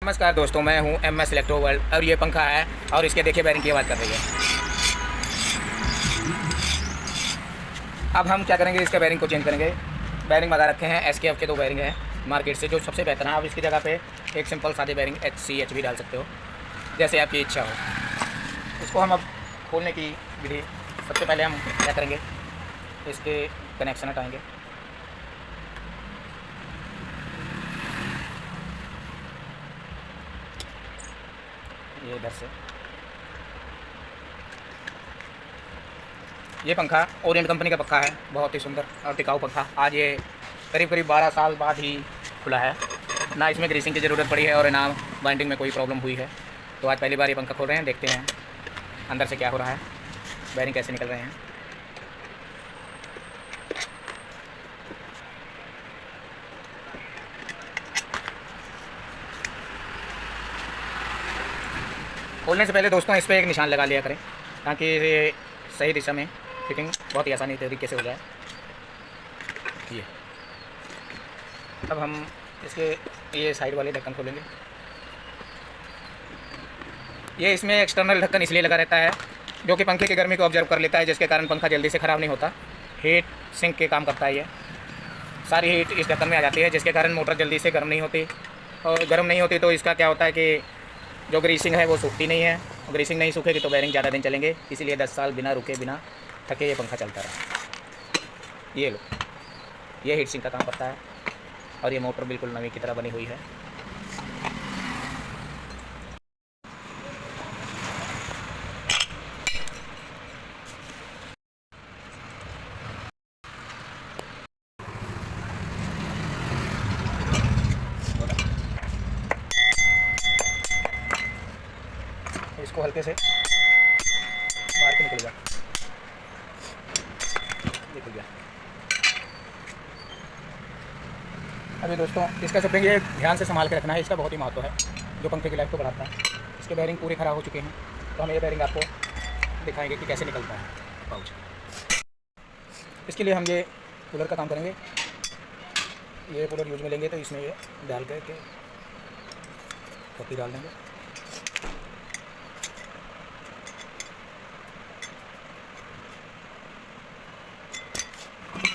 नमस्कार दोस्तों, मैं हूं MS इलेक्ट्रो वर्ल्ड और ये पंखा है और इसके देखिए बैरिंग की आवाज़ कर रही है। अब हम क्या करेंगे, इसके बैरिंग को चेंज करेंगे। बैरिंग मंगा रखे हैं, SKF के 2 बैरिंग हैं मार्केट से जो सबसे बेहतर है। आप इसकी जगह पे एक सिंपल सादी बैरिंग HCH भी डाल सकते हो, जैसे आपकी इच्छा हो। इसको हम अब खोलने की विधि, सबसे पहले हम क्या करेंगे, इसके कनेक्शन हटाएँगे। ये इधर से ये पंखा ओरिएंट कंपनी का पंखा है, बहुत ही सुंदर और टिकाऊ पंखा। आज ये करीब 12 साल बाद ही खुला है। ना इसमें ग्रीसिंग की ज़रूरत पड़ी है और ना बाइंडिंग में कोई प्रॉब्लम हुई है। तो आज पहली बार ये पंखा खोल रहे हैं, देखते हैं अंदर से क्या हो रहा है, बैरिंग कैसे निकल रहे हैं। खोलने से पहले दोस्तों इस पर एक निशान लगा लिया करें, ताकि ये सही दिशा में फिटिंग बहुत ही आसानी तरीके से हो जाए। ये अब हम इसके ये साइड वाले ढक्कन खोलेंगे। ये इसमें एक्सटर्नल ढक्कन इसलिए लगा रहता है जो कि पंखे की गर्मी को ऑब्जर्व कर लेता है, जिसके कारण पंखा जल्दी से ख़राब नहीं होता। हीट सिंक के काम करता है। ये सारी हीट इस ढक्कन में आ जाती है, जिसके कारण मोटर जल्दी से गर्म नहीं होती। और गर्म नहीं होती तो इसका क्या होता है कि जो ग्रीसिंग है वो सूखती नहीं है। ग्रीसिंग नहीं सूखेगी तो बैरिंग ज़्यादा दिन चलेंगे। इसीलिए 10 साल बिना रुके बिना थके ये पंखा चलता रहा। ये लो, ये हीट सिंक का काम करता है और ये मोटर बिल्कुल नवी की तरह बनी हुई है। इसको हल्के से बाहर के निकल गया, निकल गया। अभी दोस्तों इसका स्प्रिंग ये ध्यान से संभाल के रखना है, इसका बहुत ही महत्व है जो पंखे की लाइफ को बढ़ाता है। इसके बैरिंग पूरे ख़राब हो चुके हैं, तो हम ये बैरिंग आपको दिखाएंगे कि कैसे निकलता है पाउच। इसके लिए हम ये कूलर का काम करेंगे। ये कूलर यूज में लेंगे तो इसमें ये डाल करके पत्ती डाल देंगे।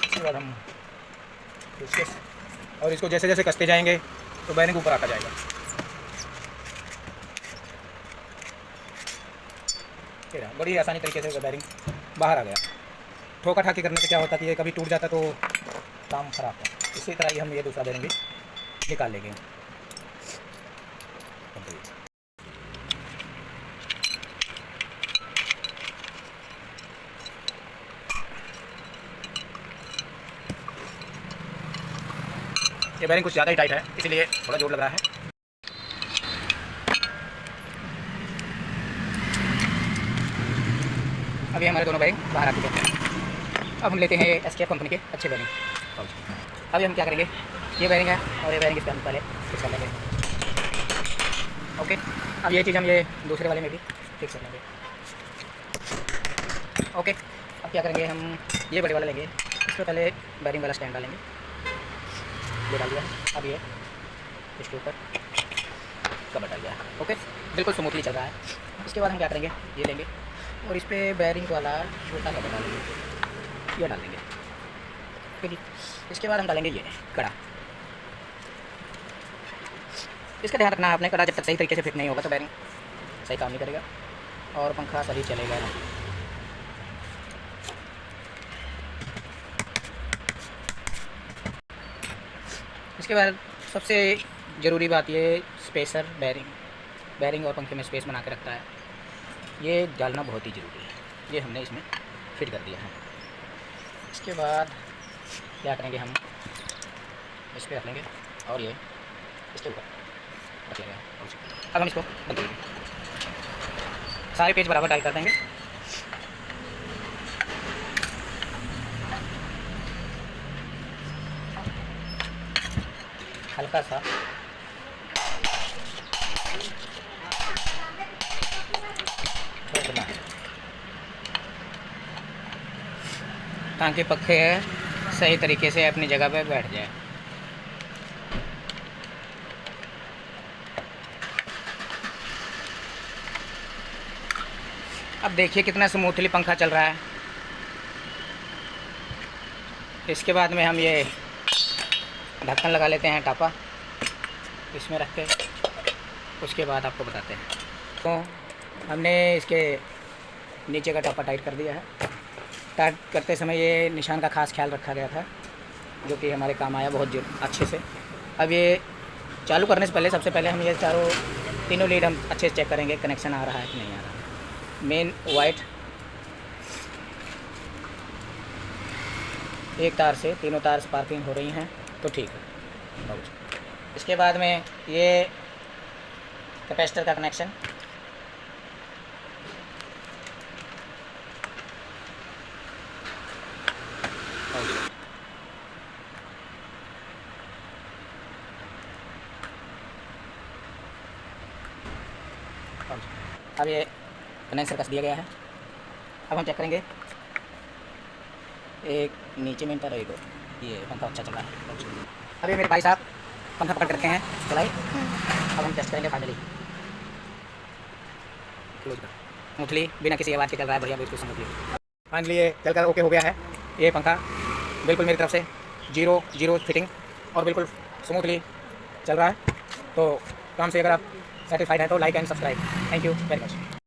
इसके बाद हम और इसको जैसे जैसे कसते जाएंगे तो बैरिंग ऊपर आता जाएगा। बड़ी आसानी तरीके से बैरिंग बाहर आ गया। ठोका ठाकी करने से क्या होता है कि ये कभी टूट जाता तो काम खराब था। इसी तरह ही हम ये दूसरा बैरिंग भी निकाल लेंगे। ये बैरिंग कुछ ज़्यादा ही टाइट है, इसलिए थोड़ा जोर लग रहा है। अभी हमारे दोनों बैरिंग बाहर आ चुके हैं। अब हम लेते हैं SKF कंपनी के अच्छे बैरिंग। अभी हम क्या करेंगे, ये बैरिंग है और ये बैरिंग इसके हम पहले फिक्स कर लेंगे। ओके, अब ये चीज़ हम ये दूसरे वाले में भी फिक्स कर लेंगे। ओके, अब क्या करेंगे, हम ये बड़े वाला लेंगे। इसमें पहले बैरिंग वाला स्टैंड डालेंगे। ये डाल दिया। अब ये इसके ऊपर कवर डाल दिया। ओके, बिल्कुल स्मूथली चल रहा है। इसके बाद हम क्या करेंगे, ये लेंगे और इस पर बैरिंग वाला छोटा कवर डालेंगे, ये डाल देंगे। ठीक है, इसके बाद हम डालेंगे ये कड़ा। इसका ध्यान रखना है आपने, कड़ा जब तक सही तरीके से फिट नहीं होगा तो बैरिंग सही काम नहीं करेगा और पंखा सही चलेगा नहीं। इसके बाद सबसे ज़रूरी बात ये स्पेसर, बैरिंग और पंखे में स्पेस बना के रखता है, ये डालना बहुत ही ज़रूरी है। ये हमने इसमें फिट कर दिया है। इसके बाद क्या करेंगे, हम इस पर रख लेंगे और ये इसके ऊपर रख लेंगे। अब हम इसको बंद करेंगे, सारे पेज बराबर टाइट कर देंगे। हल्का सा ताकि पंखे सही तरीके से अपनी जगह पे बैठ जाए। अब देखिए कितना स्मूथली पंखा चल रहा है। इसके बाद में हम ये ढक्कन लगा लेते हैं टापा इसमें रख के, उसके बाद आपको बताते हैं। तो हमने इसके नीचे का टापा टाइट कर दिया है। टाइट करते समय ये निशान का खास ख्याल रखा गया था, जो कि हमारे काम आया बहुत अच्छे से। अब ये चालू करने से पहले सबसे पहले हम ये तीनों लीड हम अच्छे से चेक करेंगे कनेक्शन आ रहा है कि नहीं आ रहा है। मेन वाइट एक तार से, तीनों तार स्पार्किंग हो रही हैं तो ठीक है। इसके बाद में ये कैपेसिटर का कनेक्शन, अब ये कंडेंसर कस दिया गया है। अब हम चेक करेंगे एक नीचे में इंटर रहेगा, ये पंखा अच्छा चल रहा है। अभी मेरे भाई साहब पंखा पकड़ रखे हैं, चलाइए। अब हम टेस्ट करेंगे फाइनली। स्मूथली बिना किसी आवाज़ के चल रहा है, बढ़िया बिल्कुल स्मूथली। फाइनली ये चलकर ओके हो गया है। ये पंखा बिल्कुल मेरी तरफ से जीरो फिटिंग और बिल्कुल स्मूथली चल रहा है। तो काम से अगर आप सेटिस्फाइड है तो like and subscribe. Thank you very much.